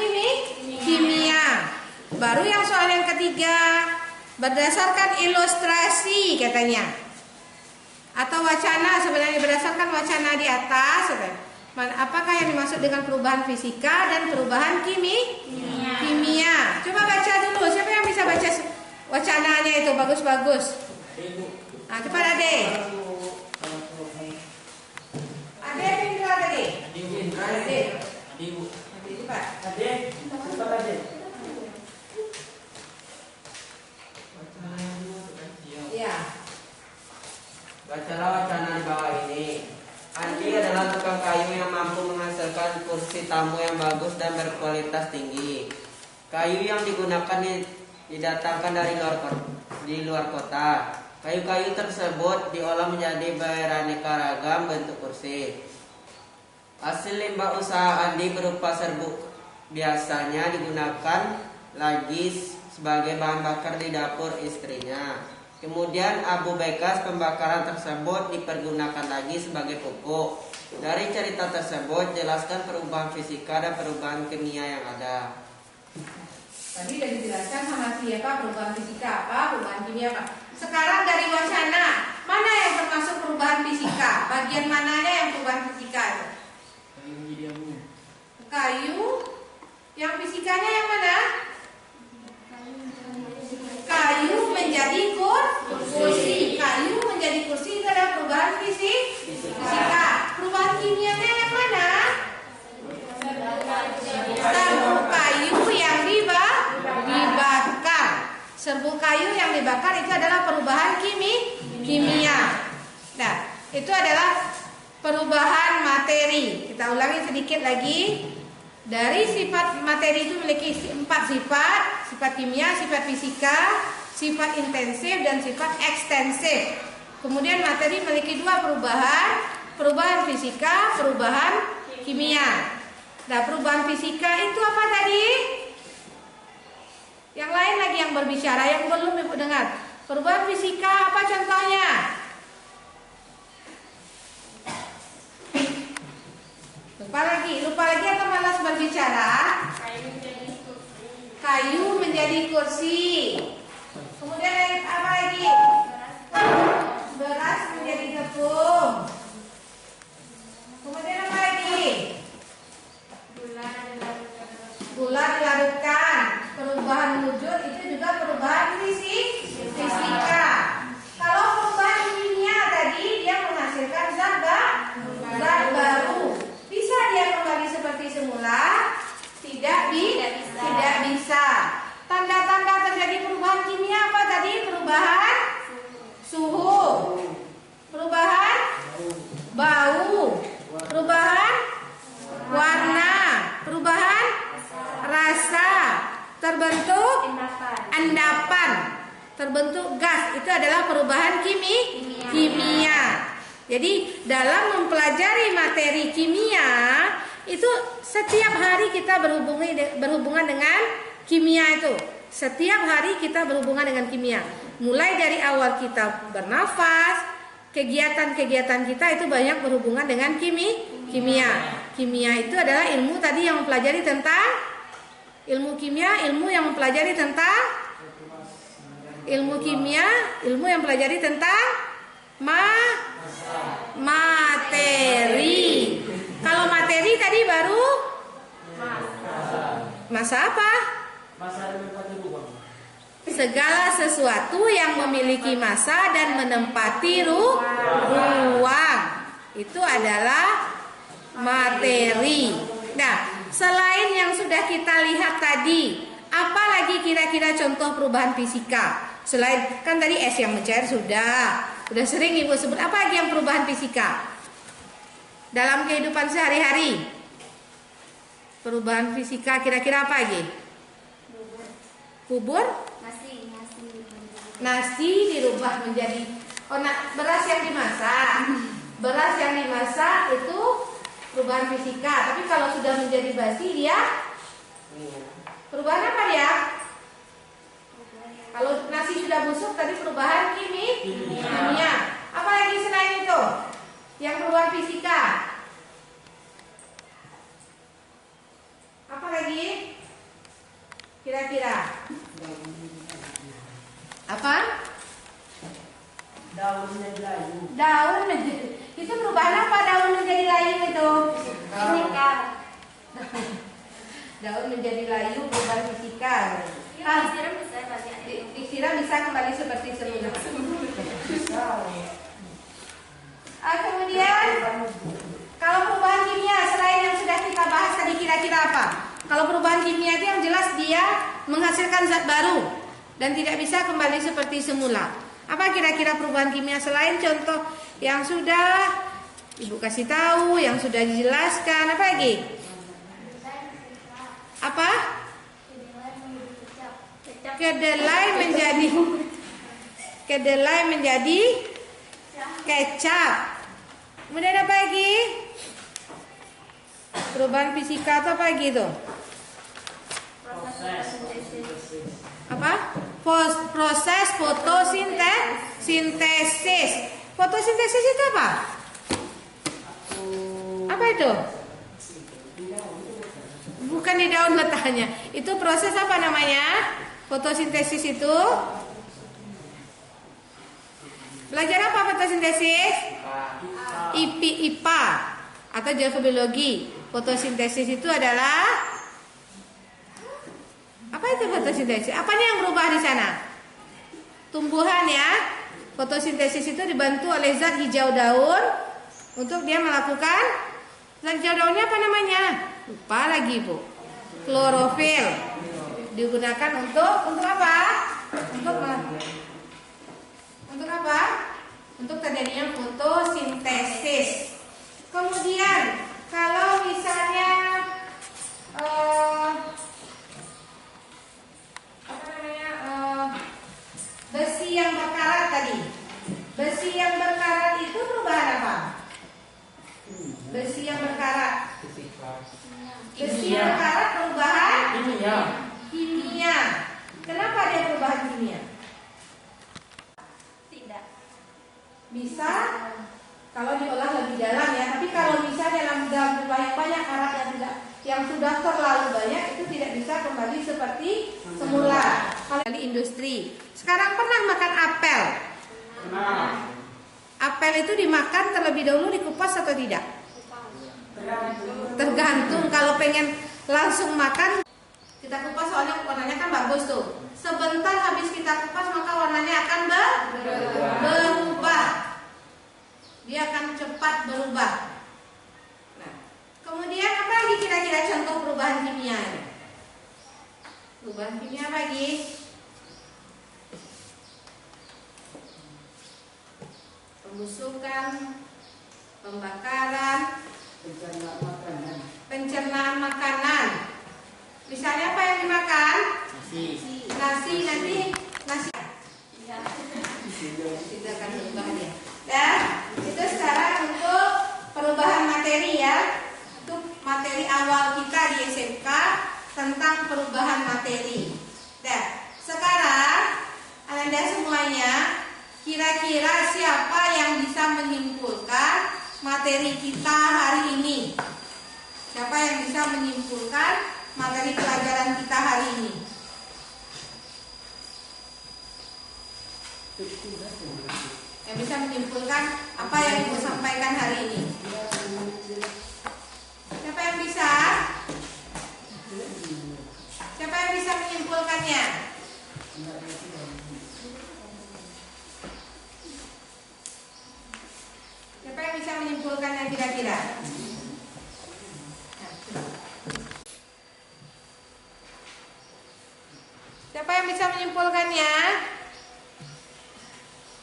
kimia. Baru yang soal yang ketiga, berdasarkan ilustrasi katanya, atau wacana, sebenarnya berdasarkan wacana di atas. Apakah yang dimaksud dengan perubahan fisika dan perubahan kimia? Coba baca dulu. Siapa yang bisa baca wacananya itu? Bagus. Nah, cepat Ade. Ade pintar tadi. Ade. Cepat. Ya. Bacalah wacana di bawah ini. Andi adalah tukang kayu yang mampu menghasilkan kursi tamu yang bagus dan berkualitas tinggi. Kayu yang digunakan didatangkan dari luar kota. Kayu-kayu tersebut diolah menjadi beraneka ragam bentuk kursi. Hasil limbah usaha Andi berupa serbuk biasanya digunakan lagi sebagai bahan bakar di dapur istrinya. Kemudian abu bekas pembakaran tersebut dipergunakan lagi sebagai pupuk. Dari cerita tersebut, jelaskan perubahan fisika dan perubahan kimia yang ada. Tadi sudah dijelaskan sama siapa perubahan fisika apa, perubahan kimia apa. Sekarang dari wacana, mana yang termasuk perubahan fisika? Bagian mananya yang perubahan fisika itu? Kayu. Yang fisikanya yang mana? Kayu menjadi kursi. Kayu menjadi kursi itu adalah perubahan fisika. Perubahan kimianya yang mana? Serbuk kayu yang dibakar. Serbuk kayu yang dibakar itu adalah perubahan kimia. Nah, itu adalah perubahan materi. Kita ulangi sedikit lagi. Dari sifat materi itu memiliki 4 sifat: sifat kimia, sifat fisika, sifat intensif, dan sifat ekstensif. Kemudian materi memiliki 2 perubahan fisika, perubahan kimia. Nah, perubahan fisika itu apa tadi? Yang lain lagi yang berbicara, yang belum Ibu dengar. Perubahan fisika apa contohnya? Lupa lagi atau malas berbicara? Kayu menjadi kursi. Kemudian apa lagi? Beras menjadi tepung. Kemudian apa lagi? Gula dilarutkan. Perubahan wujud itu juga perubahan fisika. Kalau perubahan kimia tadi dia menghasilkan zat baru. Bisa dia kembali seperti semula? Tidak bisa. Tanda-tanda terjadi perubahan kimia apa tadi? Perubahan suhu, perubahan bau, perubahan warna, perubahan rasa, terbentuk endapan, terbentuk gas. Itu adalah perubahan kimia. Jadi dalam mempelajari materi kimia itu setiap hari kita berhubungan dengan kimia itu. Setiap hari kita berhubungan dengan kimia. Mulai dari awal kita bernafas, kegiatan-kegiatan kita itu banyak berhubungan dengan kimia. Kimia itu adalah ilmu tadi yang mempelajari tentang Ilmu kimia, ilmu yang mempelajari tentang materi. Kalau materi tadi baru masa apa? Segala sesuatu yang memiliki massa dan menempati ruang. Itu adalah materi. Nah, selain yang sudah kita lihat tadi, apa lagi kira-kira contoh perubahan fisika? Selain kan tadi es yang mencair sudah sering Ibu sebut. Apa lagi yang perubahan fisika dalam kehidupan sehari-hari? Perubahan fisika kira-kira apa lagi? Bubur? Nasi dirubah menjadi beras yang dimasak. Beras yang dimasak itu perubahan fisika. Tapi kalau sudah menjadi basi dia perubahan apa dia? Kalau nasi sudah busuk tadi perubahan kimia. Apa lagi selain itu? Yang perubahan fisika? Apa lagi? Kira-kira? Apa? Daun menjadi layu. Itu perubahan apa daun menjadi layu itu? Daun menjadi layu perubahan fisika. Disiram bisa kembali seperti semula. Kemudian kalau perubahan kimia selain yang sudah kita bahas tadi kira-kira apa? Kalau perubahan kimia itu yang jelas dia menghasilkan zat baru dan tidak bisa kembali seperti semula. Apa kira-kira perubahan kimia selain contoh yang sudah Ibu kasih tahu, yang sudah dijelaskan? Apa lagi? Apa? Kedelai menjadi kecap. Kemudian apa lagi? Perubahan fisika atau apa lagi itu? Apa? Proses fotosintesis. Fotosintesis itu apa? Apa itu? Bukan di daun letaknya. Itu proses apa namanya? Fotosintesis itu. Belajar apa fotosintesis? IPA atau geobiologi. Fotosintesis itu adalah apa itu fotosintesis? Apanya yang berubah di sana? Tumbuhan ya. Fotosintesis itu dibantu oleh zat hijau daun untuk dia melakukan. Zat hijau daunnya apa namanya? Lupa lagi Bu. Klorofil. Digunakan untuk apa? Untuk apa? Untuk terjadinya fotosintesis. Kemudian kalau misalnya besi yang berkarat tadi. Besi yang berkarat itu perubahan apa? Besi yang berkarat. Besi yang berkarat perubahan kimia. Kenapa dia perubahan kimia? Tidak. Bisa kalau diolah lebih dalam ya. Tapi kalau misalnya dalam jumlah yang banyak karat yang sudah terlalu banyak itu tidak bisa kembali seperti semula. Kalau di industri. Sekarang pernah makan apel? Apel itu dimakan terlebih dahulu dikupas atau tidak? Tergantung. Kalau pengen langsung makan kita kupas soalnya warnanya kan bagus tuh. Sebentar habis kita kupas maka warnanya akan berubah. Dia akan cepat berubah. Nah, kemudian apa lagi kira-kira contoh perubahan kimia ini? Perubahan kimia apa lagi? Pembusukan, pembakaran, pencernaan makanan. Misalnya apa yang dimakan? Nasi nanti nasi. Tidak akan berubah dia. Dan itu sekarang untuk perubahan materi ya. Untuk materi awal kita di SMK tentang perubahan materi. Dan sekarang Anda semuanya kira-kira siapa yang bisa menyimpulkan materi kita hari ini? Siapa yang bisa menyimpulkan materi pelajaran kita Yang bisa menyimpulkan apa yang Ibu sampaikan hari ini. Siapa yang bisa? Siapa yang bisa menyimpulkannya? Siapa yang bisa menyimpulkannya kira-kira? Siapa yang bisa menyimpulkannya?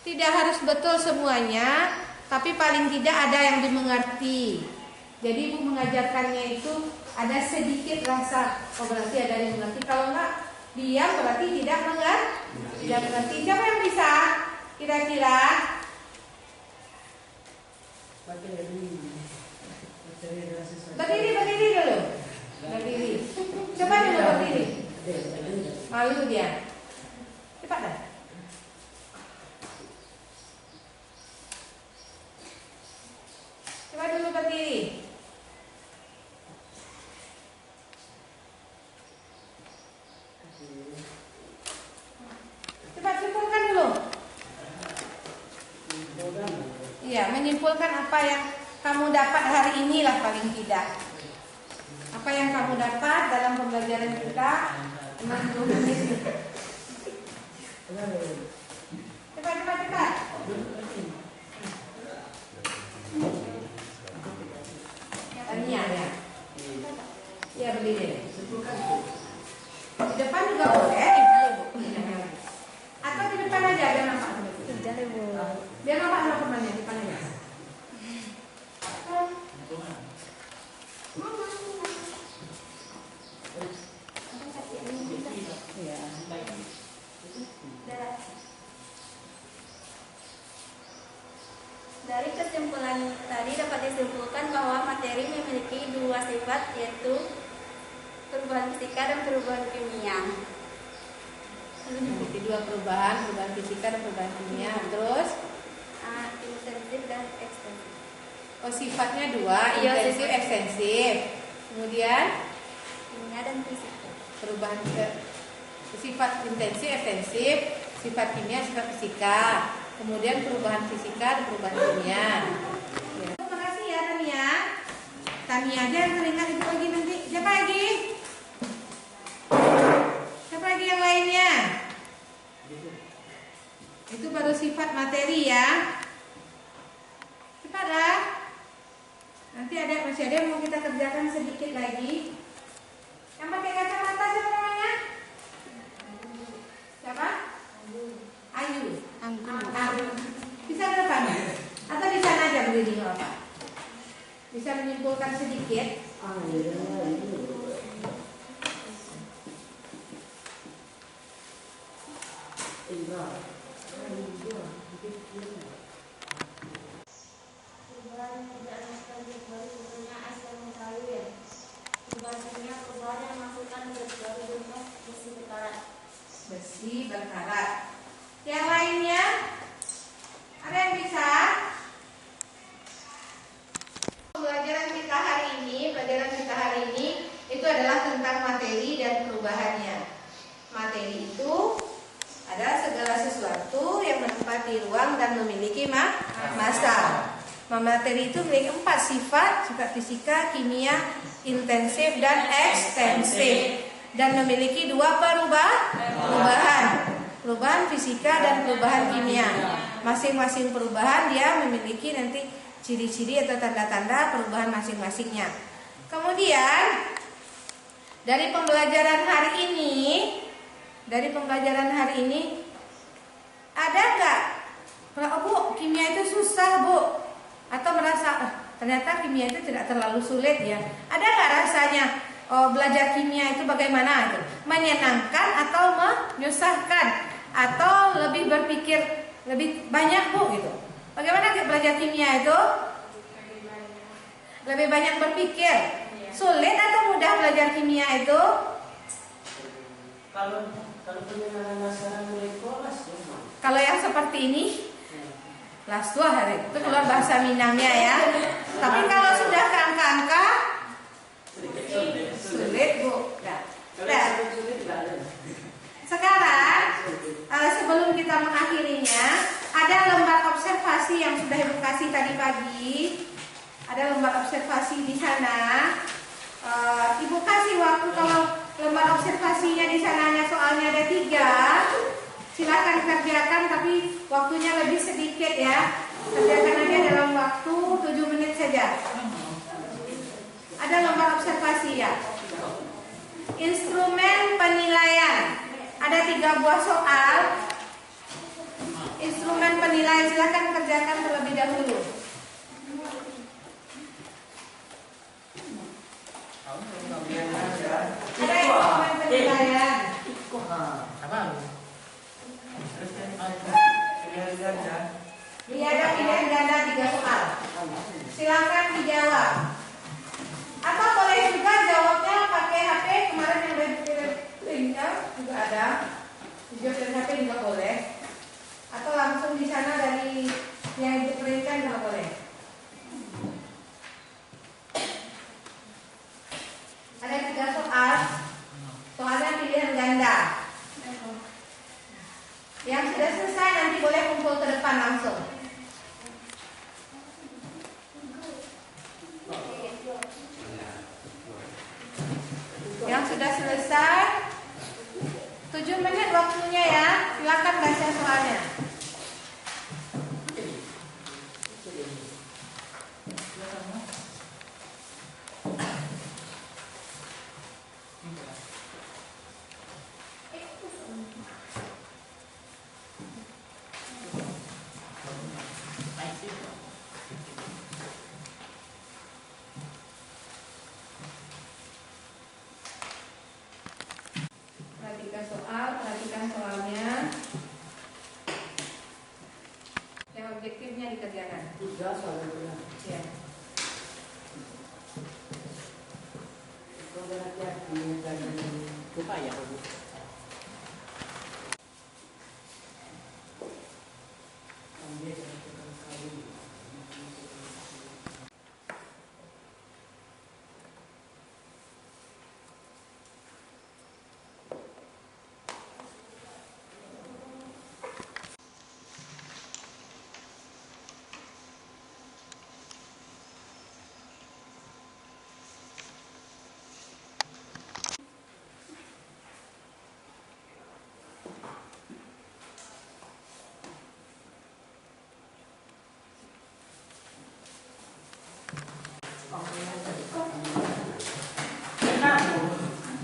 Tidak harus betul semuanya, tapi paling tidak ada yang dimengerti. Jadi Ibu mengajarkannya itu ada sedikit rasa, oh berarti ada yang mengerti. Kalau enggak diam berarti tidak mengerti. Siapa yang bisa? Kira-kira? Berdiri dulu. Berdiri. Coba dulu berdiri. Malu dia. Cepat dah. Coba dulu berdiri. Coba simpulkan dulu. Iya, menyimpulkan apa yang kamu dapat hari ini lah paling tidak. Apa yang kamu dapat dalam pembelajaran kita 60 menit. Cepat. Tania ya. Ya berdiri. Di depan juga boleh. Atau di depan aja biar nampak. Biar nampak sama temannya di depan aja. Dari kesimpulan tadi dapat disimpulkan bahwa materi memiliki dua sifat, yaitu perubahan fisika dan perubahan kimia. Jadi dua perubahan fisika dan perubahan kimia. Terus Intensif dan ekstensif. oh sifatnya dua, Iya, intensif, ekstensif. Kemudian Kimia dan fisika. perubahan sifat intensif, ekstensif, sifat kimia, sifat fisika. Kemudian perubahan fisika dan perubahan kimia. Ya. Terima kasih ya Tania. Tania aja yang teringat itu lagi nanti. Siapa lagi? Siapa lagi yang lainnya? Itu baru sifat materi ya. Cepatlah. Nanti masih ada yang mau kita kerjakan sedikit lagi. Yang pakai kacamata siapa namanya? Siapa? Ayu. Anggun. Bisa ke depan? Atau di sana aja berdiri nggak apa? Bisa menyimpulkan sedikit? Besi berkarat. Yang lainnya ada yang bisa? Pelajaran kita hari ini itu adalah tentang materi dan perubahannya. Materi itu adalah segala sesuatu yang menempati ruang dan memiliki massa. Materi itu memiliki 4 sifat fisika, kimia, intensif dan ekstensif, dan memiliki 2 perubahan fisika dan perubahan kimia. Masing-masing perubahan dia memiliki nanti ciri-ciri atau tanda-tanda perubahan masing-masingnya. Kemudian dari pembelajaran hari ini ada nggak? Bu, kimia itu susah Bu, atau merasa ternyata kimia itu tidak terlalu sulit ya? Ada nggak rasanya? Belajar kimia itu bagaimana? Menyenangkan atau menyusahkan? Atau lebih berpikir lebih banyak Bu gitu? Bagaimana belajar kimia itu? Lebih banyak berpikir. Sulit atau mudah belajar kimia itu? Kalau pengenalan masalah mulai kelas ya. Kalau yang seperti ini, kelas 2 hari itu keluar bahasa Minangnya ya. Tapi kalau sudah ke angka-angka, sulit Bu. Sekarang sebelum kita mengakhirinya, observasi tadi pagi, ada lembar observasi di sana. Ibu kasih waktu, kalau lembar observasinya di sananya soalnya ada 3, silakan kerjakan, tapi waktunya lebih sedikit ya. Kerjakan aja dalam waktu 7 menit saja. Ada lembar observasi ya. Instrumen penilaian, ada 3 buah soal. Instrumen penilaian, silakan kerjakan terlebih dahulu. Ada instrumen penilaian. Biadab pilihan ganda 3 soal. Silakan dijawab. Atau boleh juga jawabnya pakai HP. Kemarin yang linknya juga ada. Dijawab dari HP juga boleh. Atau langsung di sana dari yang diperinkan juga boleh. Ada 3 soal. Soalnya pilihan ganda. Yang sudah selesai nanti boleh kumpul ke depan langsung. Yang sudah selesai 7 menit waktunya ya. Silakan baca soalnya. Perhatikan soalnya. Yang objektifnya dikerjakan. 3 soal itu. Ya. Itu hati-hati dan upaya.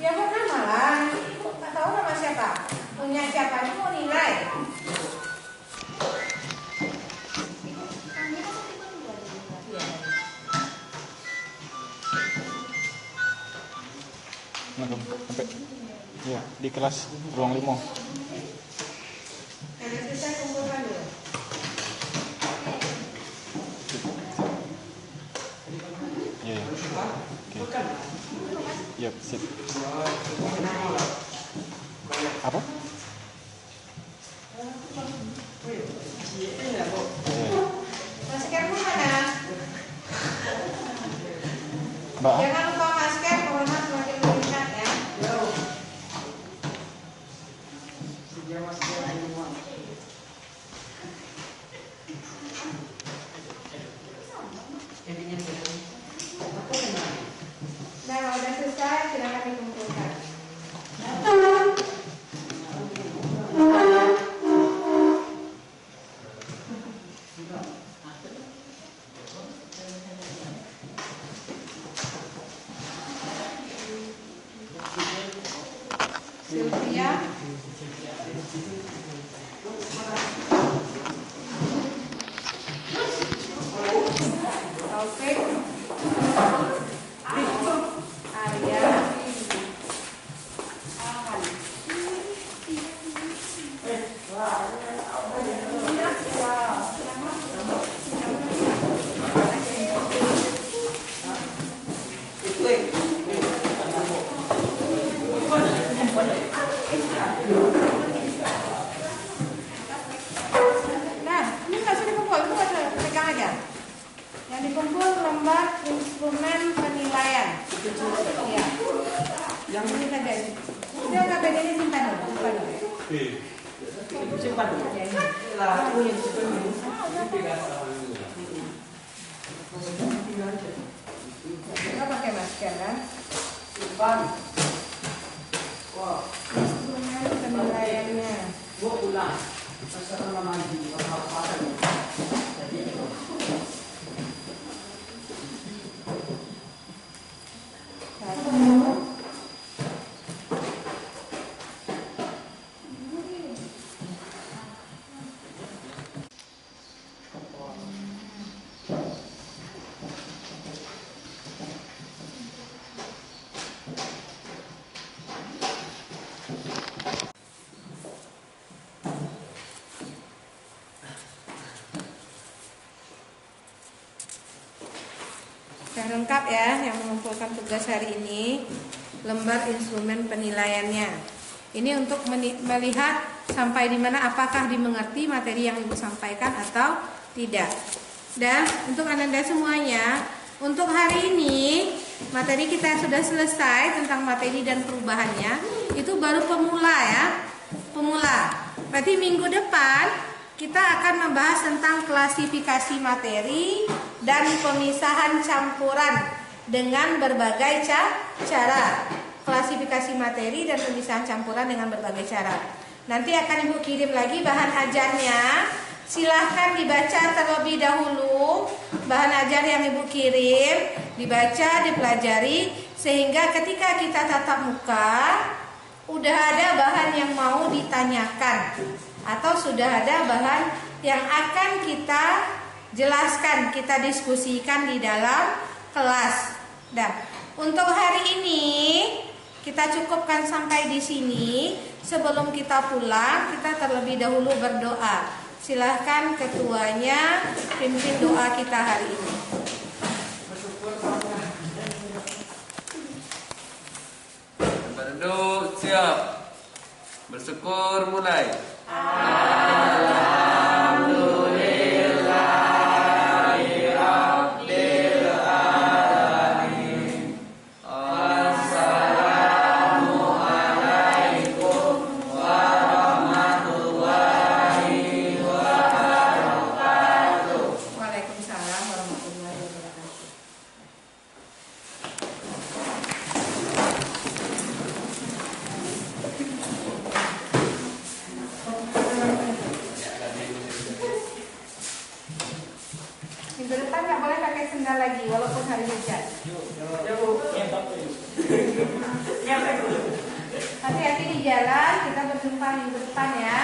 Ya buat nama lah. Ibu tak tahu nama siapa. Punya siapa itu mau nilai. Sampai ya di kelas ruang 5. Ada selesai kumpulkan dulu. Ya. Oke. Ya, sip. Apa? Maskermu mana? Mbak. Jangan lupa masker, corona semakin meningkat ya. Nah, kalau udah selesai, silakan dikumpulkan. Sylvia. Taufik. Arya. Nah, ini nggak usah dikumpul, itu nggak usah pegang aja. Yang dikumpul lembar instrumen penilaian. Iya. Yang ini saja. Ini KBD-nya simpan dulu. Simpan dulu. Ya, ini. Lah, aku yang simpan dulu. Kita pakai masker kan? Instrumen penilaiannya. Yang lengkap ya, yang mengumpulkan tugas hari ini, lembar instrumen penilaiannya. Ini untuk melihat sampai di mana, apakah dimengerti materi yang Ibu sampaikan atau tidak. Dan untuk Anda semuanya, untuk hari ini materi kita sudah selesai tentang materi dan perubahannya. Itu baru pemula ya, pemula. Berarti minggu depan kita akan membahas tentang klasifikasi materi dan pemisahan campuran dengan berbagai cara. Klasifikasi materi dan pemisahan campuran dengan berbagai cara. Nanti akan Ibu kirim lagi bahan ajarnya. Silahkan dibaca terlebih dahulu bahan ajar yang Ibu kirim, dibaca, dipelajari, sehingga ketika kita tatap muka udah ada bahan yang mau ditanyakan, atau sudah ada bahan yang akan kita jelaskan, kita diskusikan di dalam kelas. Dan untuk hari ini kita cukupkan sampai di sini. Sebelum kita pulang, kita terlebih dahulu berdoa. Silahkan ketuanya pimpin doa kita hari ini. Duduk, siap. Bersyukur, mulai. Waalaikumsalam warahmatullahi wabarakatuh. Minggu depan nggak boleh pakai sendal lagi walaupun hari hujan. Hati-hati di jalan, kita berjumpa minggu depan ya.